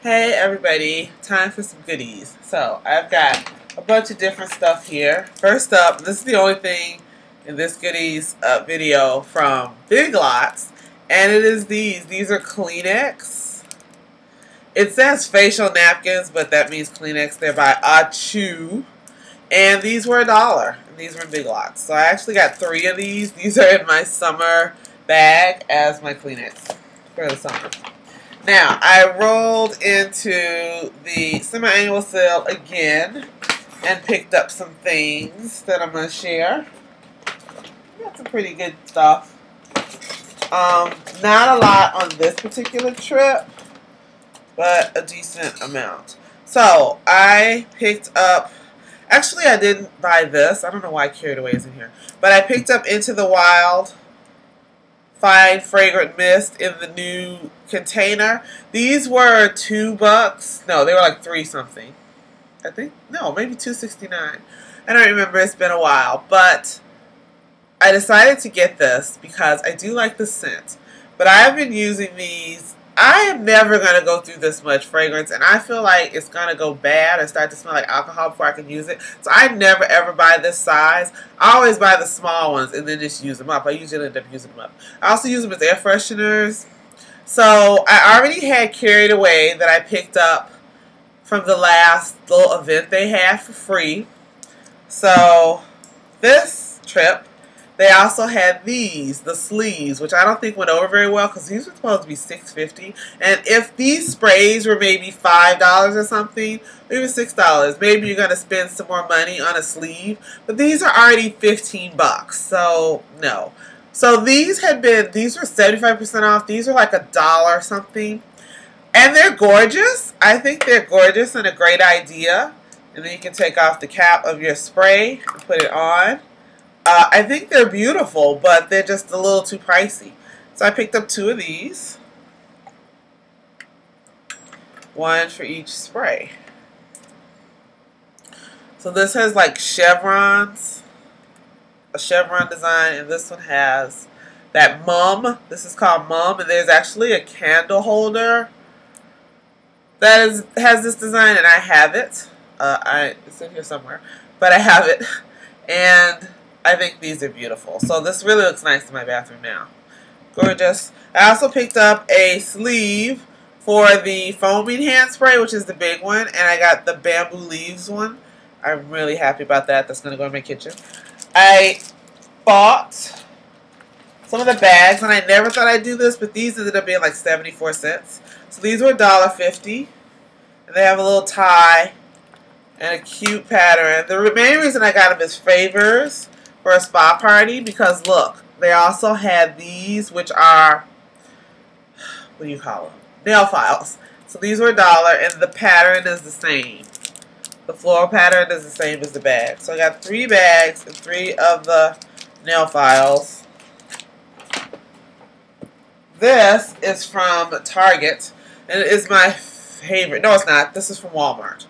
Hey everybody, time for some goodies. So I've got a bunch of different stuff here. First up, this is the only thing in this goodies video from Big Lots, and it is these. These are Kleenex. It says facial napkins, but that means Kleenex. They're by Achu, and these were $1. And these were in Big Lots. So I actually got 3 of these. These are in my summer bag as my Kleenex for the summer. Now, I rolled into the semi-annual sale again and picked up some things that I'm going to share. Got some pretty good stuff. Not a lot on this particular trip, but a decent amount. So, I picked up, actually I didn't buy this. I don't know why Carried Away is in here. But I picked up Into the Wild Fine Fragrant Mist in the new container. These were $2. No, they were like $3 something. I think, no, maybe $2.69. I don't remember, it's been a while. But I decided to get this because I do like the scent. But I've been using these. I am never going to go through this much fragrance, and I feel like it's going to go bad or start to smell like alcohol before I can use it. So I never ever buy this size. I always buy the small ones and then just use them up. I usually end up using them up. I also use them as air fresheners. So I already had Carried Away that I picked up from the last little event they had for free. So this trip, they also had these, the sleeves, which I don't think went over very well because these were supposed to be $6.50. And if these sprays were maybe $5 or something, maybe $6, maybe you're going to spend some more money on a sleeve. But these are already $15, so no. So these were 75% off. These are like $1 something. And they're gorgeous. I think they're gorgeous and a great idea. And then you can take off the cap of your spray and put it on. I think they're beautiful, but they're just a little too pricey. So I picked up 2 of these. 1 for each spray. So this has like chevrons. A chevron design, and this one has that mum. This is called mum, and there's actually a candle holder that has this design, and I have it. It's in here somewhere, but I have it, and I think these are beautiful. So this really looks nice in my bathroom now. Gorgeous. I also picked up a sleeve for the foaming hand spray, which is the big one, and I got the bamboo leaves one. I'm really happy about that. That's going to go in my kitchen. I bought some of the bags, and I never thought I'd do this, but these ended up being like 74 cents. So these were $1.50, and they have a little tie and a cute pattern. The main reason I got them is favors for a spa party, because look, they also had these, which are, what do you call them? Nail files. So these were $1, and the pattern is the same. The floral pattern is the same as the bag. So I got 3 bags and 3 of the nail files. This is from Target, and it is my favorite. No, it's not. This is from Walmart.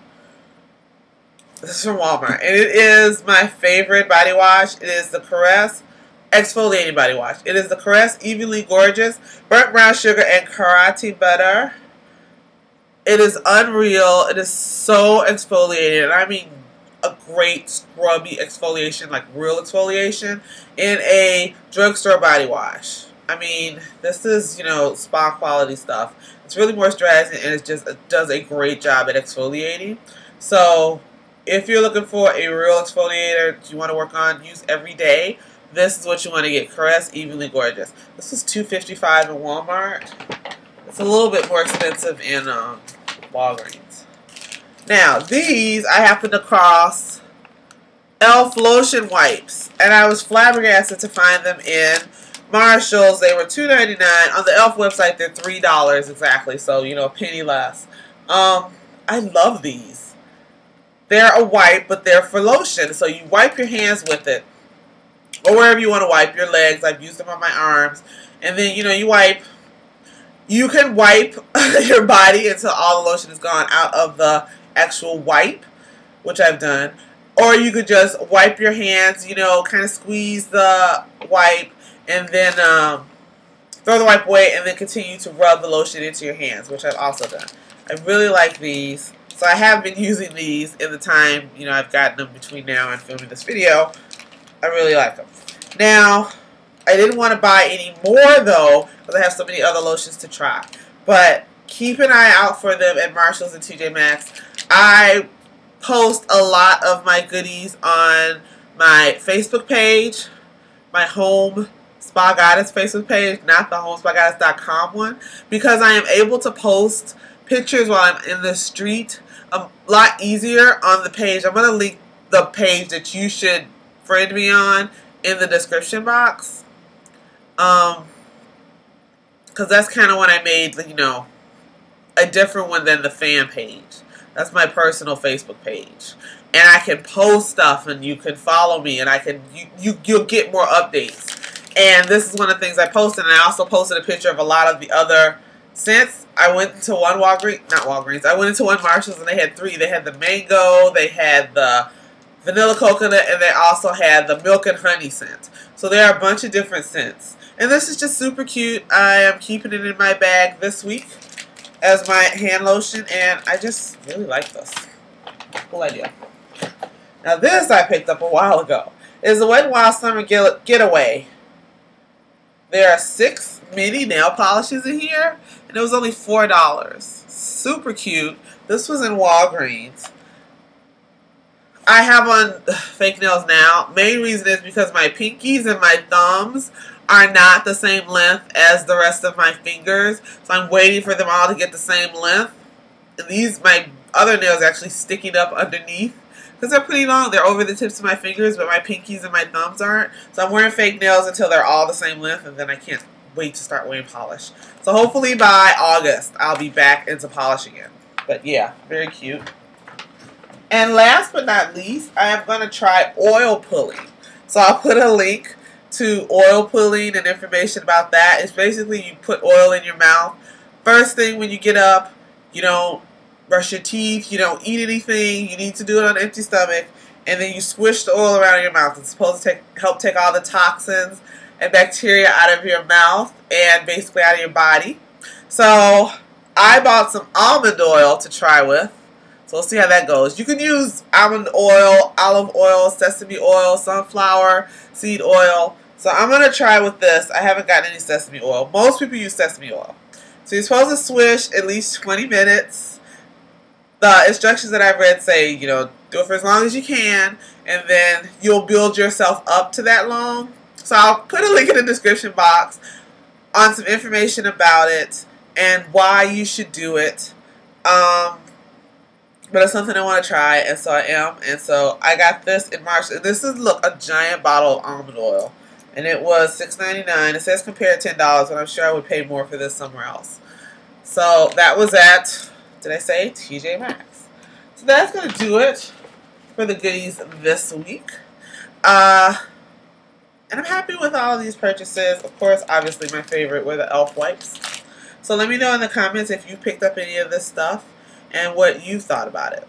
This is from Walmart, and it is my favorite body wash. It is the Caress Exfoliating Body Wash. It is the Caress Evenly Gorgeous Burnt Brown Sugar and Karate Butter. It is unreal. It is so exfoliating, and I mean a great scrubby exfoliation, like real exfoliation, in a drugstore body wash. I mean, this is, you know, spa quality stuff. It's really moisturizing, and it does a great job at exfoliating. So if you're looking for a real exfoliator that you want to work on, use every day, this is what you want to get. Caress Evenly Gorgeous. This is $2.55 in Walmart. It's a little bit more expensive in Walgreens. Now, these I happened across e.l.f. lotion wipes, and I was flabbergasted to find them in Marshall's. They were $2.99. On the e.l.f. website, they're $3 exactly, so, you know, a penny less. I love these. They're a wipe, but they're for lotion, so you wipe your hands with it, or wherever you want to wipe your legs. I've used them on my arms, and then, you know, you wipe. You can wipe your body until all the lotion is gone out of the actual wipe, which I've done. Or you could just wipe your hands, you know, kind of squeeze the wipe, and then throw the wipe away, and then continue to rub the lotion into your hands, which I've also done. I really like these. So I have been using these in the time, you know, I've gotten them between now and filming this video. I really like them. Now, I didn't want to buy any more though, because I have so many other lotions to try. But keep an eye out for them at Marshalls and TJ Maxx. I post a lot of my goodies on my Facebook page, my Home Spa Goddess Facebook page, not the homespagoddess.com one, because I am able to post pictures while I'm in the street a lot easier on the page. I'm going to link the page that you should friend me on in the description box. Because that's kind of when I made, you know, a different one than the fan page. That's my personal Facebook page. And I can post stuff and you can follow me and I can you'll get more updates. And this is one of the things I posted, and I also posted a picture of a lot of the other scents. I went into one Walgreens, I went into one Marshalls and they had 3. They had the mango, they had the vanilla coconut, and they also had the milk and honey scent. So there are a bunch of different scents. And this is just super cute. I am keeping it in my bag this week as my hand lotion, and I just really like this. Cool idea. Now this I picked up a while ago. It's the Wet n Wild Summer Getaway. There are 6 mini nail polishes in here, and it was only $4. Super cute. This was in Walgreens. I have on fake nails now. Main reason is because my pinkies and my thumbs are not the same length as the rest of my fingers. So I'm waiting for them all to get the same length. And these, my other nails are actually sticking up underneath. Because they're pretty long. They're over the tips of my fingers, but my pinkies and my thumbs aren't. So I'm wearing fake nails until they're all the same length, and then I can't wait to start wearing polish. So hopefully by August, I'll be back into polish again. But yeah, very cute. And last but not least, I am going to try oil pulling. So I'll put a link to oil pulling and information about that. It's basically you put oil in your mouth. First thing when you get up, you don't brush your teeth, you don't eat anything, you need to do it on an empty stomach, and then you swish the oil around your mouth. It's supposed to help take all the toxins and bacteria out of your mouth and basically out of your body. So I bought some almond oil to try with. So we'll see how that goes. You can use almond oil, olive oil, sesame oil, sunflower seed oil. So I'm going to try with this. I haven't gotten any sesame oil. Most people use sesame oil. So you're supposed to swish at least 20 minutes. The instructions that I've read say, you know, do it for as long as you can, and then you'll build yourself up to that long. So I'll put a link in the description box on some information about it and why you should do it. But it's something I want to try, and so I am. And so I got this in March. And this is, look, a giant bottle of almond oil. And it was $6.99. It says compare $10, but I'm sure I would pay more for this somewhere else. So that was at, did I say TJ Maxx? So that's going to do it for the goodies this week. And I'm happy with all of these purchases. Of course, obviously my favorite were the e.l.f. wipes. So let me know in the comments if you picked up any of this stuff and what you thought about it.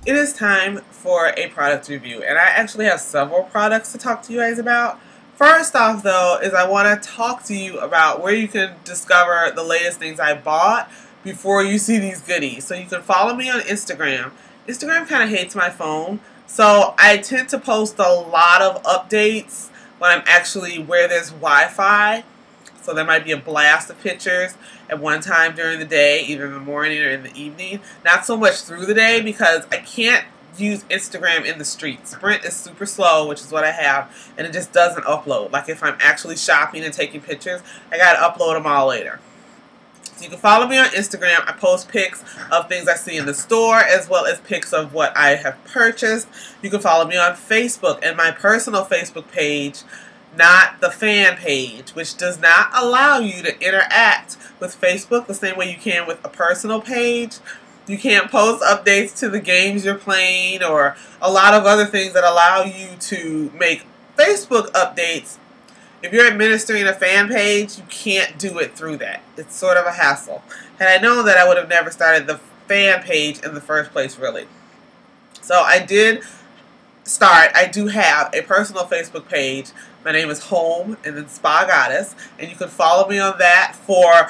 It is time for a product review, and I actually have several products to talk to you guys about. First off, though, is I want to talk to you about where you can discover the latest things I bought before you see these goodies. So you can follow me on Instagram. Instagram kind of hates my phone, so I tend to post a lot of updates when I'm actually where there's Wi-Fi. So there might be a blast of pictures at one time during the day, either in the morning or in the evening. Not so much through the day because I can't use Instagram in the street. Sprint is super slow, which is what I have, and it just doesn't upload. Like if I'm actually shopping and taking pictures, I gotta upload them all later. So you can follow me on Instagram. I post pics of things I see in the store as well as pics of what I have purchased. You can follow me on Facebook and my personal Facebook page, not the fan page, which does not allow you to interact with Facebook the same way you can with a personal page. You can't post updates to the games you're playing or a lot of other things that allow you to make Facebook updates. If you're administering a fan page, you can't do it through that. It's sort of a hassle. Had I known that, I would have never started the fan page in the first place, really. So I did start, I do have a personal Facebook page. My name is Home and then Spa Goddess, and you can follow me on that for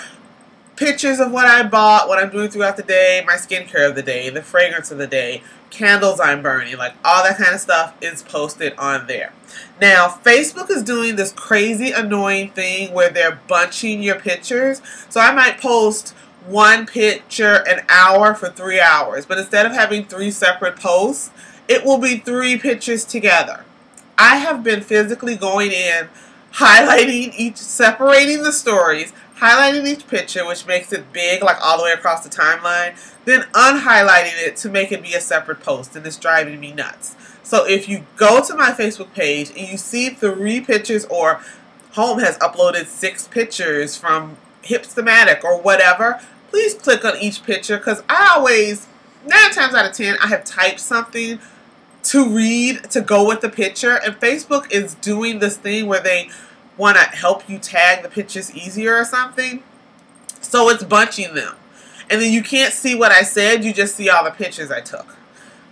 pictures of what I bought, what I'm doing throughout the day, my skincare of the day, the fragrance of the day, candles I'm burning, like all that kind of stuff is posted on there. Now, Facebook is doing this crazy annoying thing where they're bunching your pictures. So I might post one picture an hour for 3 hours, but instead of having 3 separate posts, it will be 3 pictures together. I have been physically going in, highlighting each, separating the stories, highlighting each picture, which makes it big, like all the way across the timeline, then unhighlighting it to make it be a separate post, and it's driving me nuts. So if you go to my Facebook page and you see 3 pictures, or Home has uploaded 6 pictures from Hipstamatic or whatever, please click on each picture, because I always, 9 times out of 10, I have typed something to read to go with the picture, and Facebook is doing this thing where they want to help you tag the pictures easier or something, so it's bunching them, and then you can't see what I said, you just see all the pictures I took.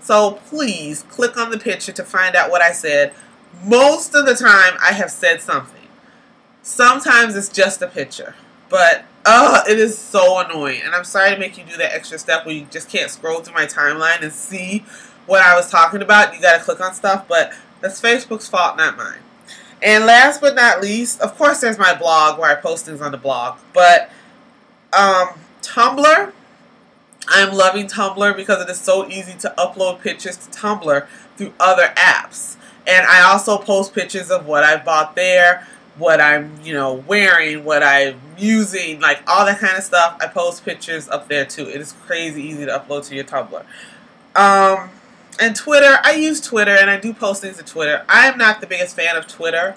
So please click on the picture to find out what I said. Most of the time I have said something. Sometimes it's just a picture, but it is so annoying, and I'm sorry to make you do that extra step where you just can't scroll through my timeline and see what I was talking about. You gotta click on stuff, but that's Facebook's fault, not mine. And last but not least, of course there's my blog where I post things on the blog, but Tumblr, I'm loving Tumblr because it is so easy to upload pictures to Tumblr through other apps. And I also post pictures of what I bought there, what I'm, wearing, what I'm using, like all that kind of stuff. I post pictures up there too. It is crazy easy to upload to your Tumblr. And Twitter, I use Twitter and I do post things to Twitter. I am not the biggest fan of Twitter.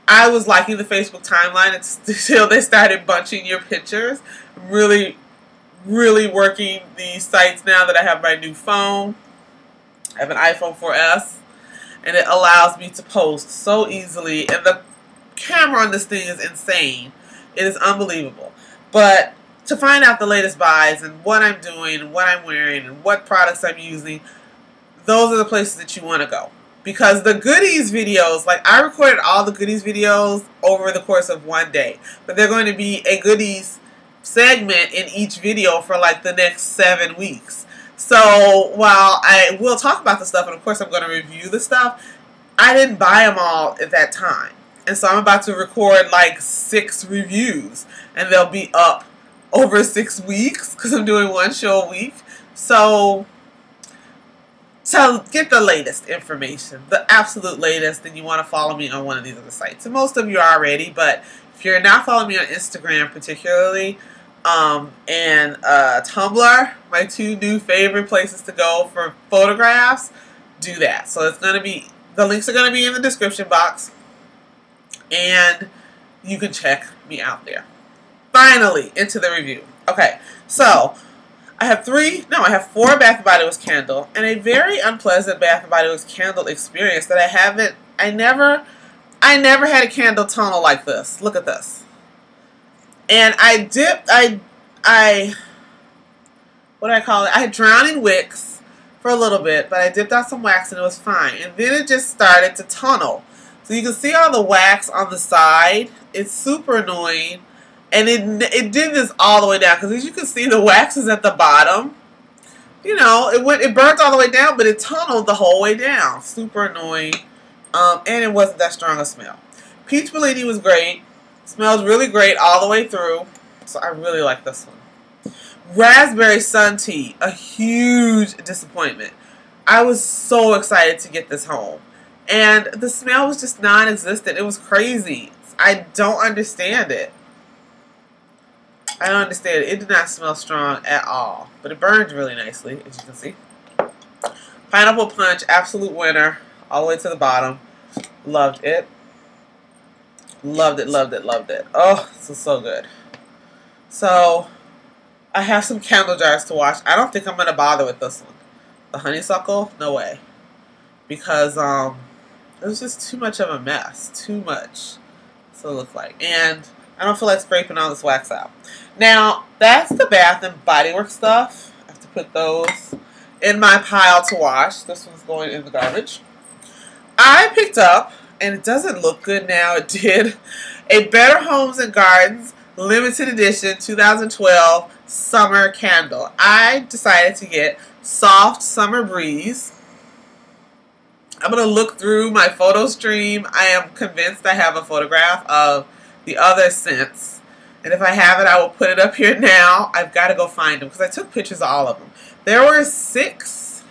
I was liking the Facebook timeline until they started bunching your pictures. I'm really working these sites now that I have my new phone. I have an iPhone 4S, and it allows me to post so easily, and the camera on this thing is insane. It is unbelievable. But to find out the latest buys and what I'm doing and what I'm wearing and what products I'm using, those are the places that you want to go. Because the goodies videos, like I recorded all the goodies videos over the course of one day, but they're going to be a goodies segment in each video for like the next 7 weeks. So while I will talk about the stuff, and of course I'm going to review the stuff, I didn't buy them all at that time. And so I'm about to record like 6 reviews, and they'll be up over 6 weeks because I'm doing 1 show a week. So get the latest information, the absolute latest, then you want to follow me on one of these other sites. And most of you are already, but if you're not following me on Instagram particularly, and Tumblr, my 2 new favorite places to go for photographs, do that. So it's going to be, the links are going to be in the description box, and you can check me out there. Finally, into the review. Okay, so I have 4 Bath & Body Works candle, and a very unpleasant Bath & Body Works candle experience that I never had a candle tunnel like this. Look at this. And I drowned in wicks for a little bit, but I dipped out some wax and it was fine. And then it just started to tunnel. So you can see all the wax on the side. It's super annoying. And it did this all the way down, because as you can see, the wax is at the bottom. It burnt all the way down, but it tunneled the whole way down. Super annoying. And it wasn't that strong a smell. Peach Bellini was great. Smells really great all the way through. So I really like this one. Raspberry Sun Tea. A huge disappointment. I was so excited to get this home. And the smell was just non-existent. It was crazy. I don't understand it. I don't understand it. It did not smell strong at all. But it burned really nicely, as you can see. Pineapple Punch, absolute winner. All the way to the bottom. Loved it. Loved it, loved it, loved it. Oh, this is so good. So, I have some candle jars to wash. I don't think I'm going to bother with this one. The honeysuckle? No way. Because, it was just too much of a mess. Too much. So it looked like. And I don't feel like scraping all this wax out. Now, that's the Bath & Body Works stuff. I have to put those in my pile to wash. This one's going in the garbage. picked up, and it doesn't look good now, it did, a Better Homes and Gardens limited edition 2012 summer candle. I decided to get Soft Summer Breeze. I'm going to look through my photo stream. I am convinced I have a photograph of the other scents. And if I have it, I will put it up here now. I've got to go find them because I took pictures of all of them. There were 6,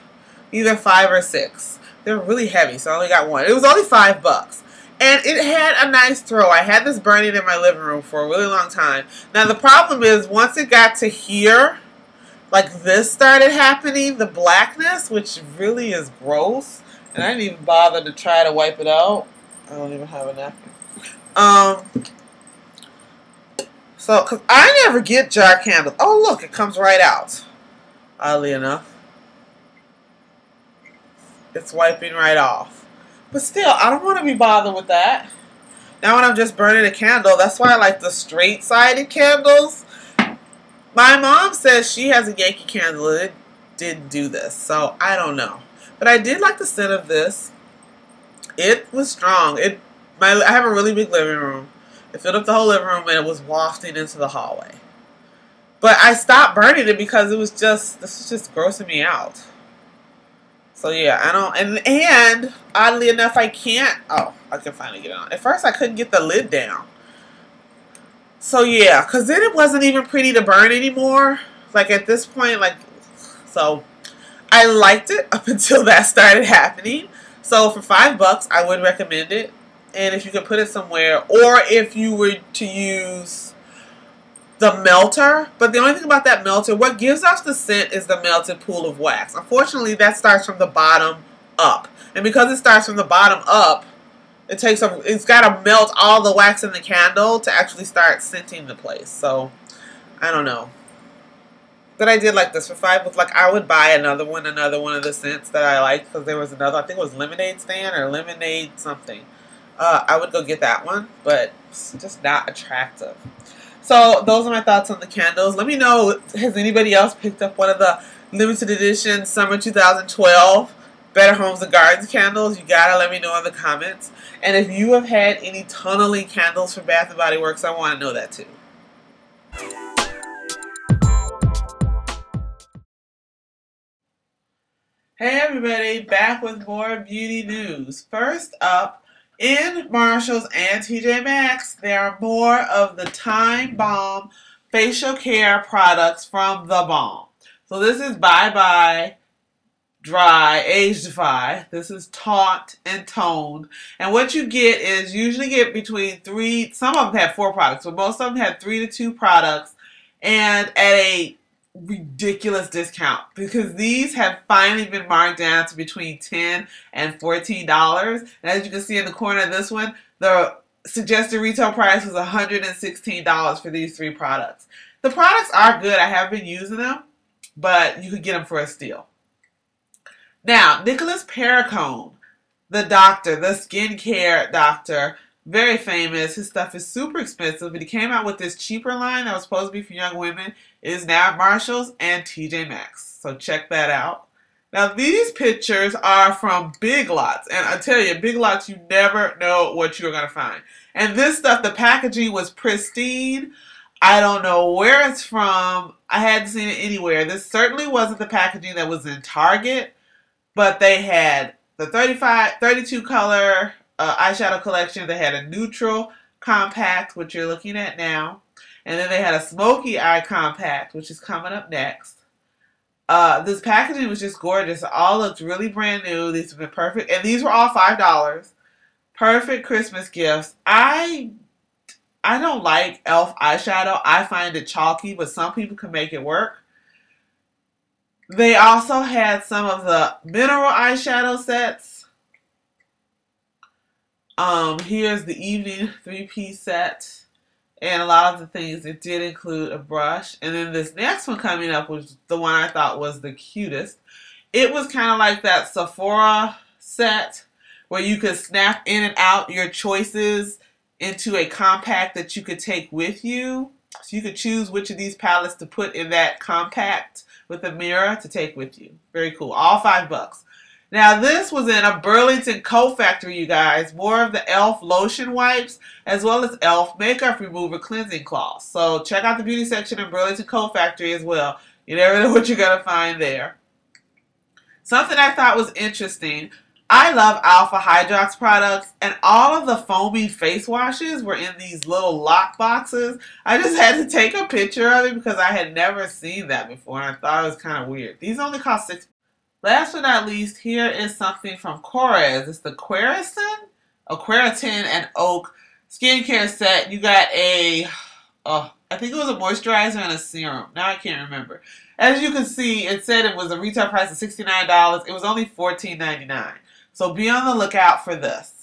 either 5 or 6. They're really heavy, so I only got one. It was only $5. And it had a nice throw. I had this burning in my living room for a really long time. Now the problem is once it got to here, like this started happening, the blackness, which really is gross. And I didn't even bother to try to wipe it out. I don't even have a napkin. So, because I never get jar candles. Oh, look, it comes right out. Oddly enough. It's wiping right off. But still, I don't want to be bothered with that. Now when I'm just burning a candle, that's why I like the straight-sided candles. My mom says she has a Yankee candle. It didn't do this, so I don't know. But I did like the scent of this. It was strong. I have a really big living room. It filled up the whole living room and it was wafting into the hallway. But I stopped burning it because this was just grossing me out. So yeah, I don't, and oddly enough, I can't, oh, I can finally get it on. At first I couldn't get the lid down. So yeah, because then it wasn't even pretty to burn anymore. Like at this point, like, so I liked it up until that started happening. So for $5, I would recommend it. And if you could put it somewhere, or if you were to use the melter, but the only thing about that melter, what gives off the scent is the melted pool of wax. Unfortunately, that starts from the bottom up. And because it starts from the bottom up, it's got to melt all the wax in the candle to actually start scenting the place. So, I don't know. But I did like this for $5. Like, I would buy another one of the scents that I liked, because there was another, I think it was Lemonade Stand or Lemonade something. I would go get that one, but it's just not attractive. So those are my thoughts on the candles. Let me know, has anybody else picked up one of the limited edition summer 2012 Better Homes and Gardens candles? You gotta let me know in the comments. And if you have had any tunneling candles from Bath & Body Works, I want to know that too. Hey everybody, back with more beauty news. First up, in Marshalls and TJ Maxx, there are more of the Time Balm facial care products from The Balm. So this is Bye Bye Dry Age Defy. This is Taut and Toned. And what you get is, you usually get between 3, some of them have 4 products, but most of them have 3 to 2 products, and at a ridiculous discount, because these have finally been marked down to between $10 and $14. And as you can see in the corner of this one, the suggested retail price was $116 for these 3 products. The products are good. I have been using them, but you could get them for a steal. Now, Nicholas Perricone, the doctor, the skincare doctor, very famous. His stuff is super expensive, but he came out with this cheaper line that was supposed to be for young women. It is now at Marshalls and TJ Maxx. So check that out. Now these pictures are from Big Lots. And I tell you, Big Lots, you never know what you're going to find. And this stuff, the packaging was pristine. I don't know where it's from. I hadn't seen it anywhere. This certainly wasn't the packaging that was in Target. But they had the 32 color eyeshadow collection. They had a neutral compact, which you're looking at now. And then they had a smoky eye compact, which is coming up next. This packaging was just gorgeous. It all looked really brand new. These have been perfect. And these were all $5. Perfect Christmas gifts. I don't like e.l.f. eyeshadow. I find it chalky, but some people can make it work. They also had some of the mineral eyeshadow sets. Here's the evening 3-piece set. And a lot of the things, it did include a brush. And then this next one coming up was the one I thought was the cutest. It was kind of like that Sephora set where you could snap in and out your choices into a compact that you could take with you. So you could choose which of these palettes to put in that compact with a mirror to take with you. Very cool. All $5. Now, this was in a Burlington co-factory, you guys. More of the e.l.f. lotion wipes, as well as e.l.f. makeup remover cleansing cloths. So check out the beauty section in Burlington co-factory as well. You never know what you're going to find there. Something I thought was interesting. I love Alpha Hydrox products, and all of the foamy face washes were in these little lock boxes. I just had to take a picture of it because I had never seen that before, and I thought it was kind of weird. These only cost $6. Last but not least, here is something from Korres. It's the Quercetin and Oak skincare set. You got a, I think it was a moisturizer and a serum. Now I can't remember. As you can see, it said it was a retail price of $69. It was only $14.99. So be on the lookout for this.